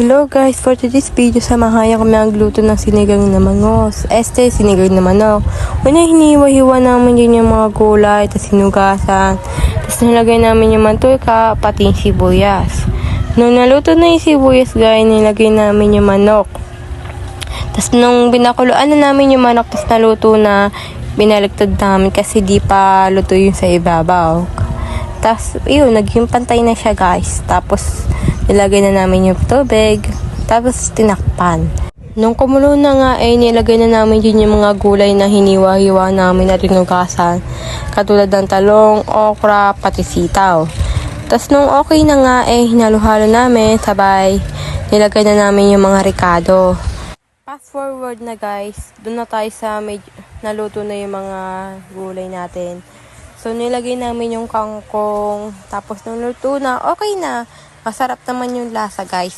Hello guys, for today's video, samahan kami magluto ng sinigang na mangos. Sinigang na manok. Una, hiniwa-hiwa namin yun yung mga gulay, tapos sinugasan. Tapos nilagay namin yung mantika, pati yung sibuyas. Nung naluto na yung sibuyas guys, nilagay namin yung manok. Tapos nung binakuluan na namin yung manok, tapos naluto na, binaligtad namin kasi di pa luto yung sa ibabaw. Tapos, yun, naging pantay na siya guys. Tapos, nilagay na namin yung tubig. Tapos, tinakpan. Nung kumulo na nga, nilagay na namin yun yung mga gulay na hiniwa-hiwa namin na tinugasan. Katulad ng talong, okra, pati sitaw. Tapos, nung okay na nga, hinalo-halo namin. Sabay, nilagay na namin yung mga ricado. Fast forward na guys. Doon na tayo sa naluto na yung mga gulay natin. So, nilagay namin yung kangkong. Tapos, nung luto na, okay na. Masarap naman yung lasa, guys.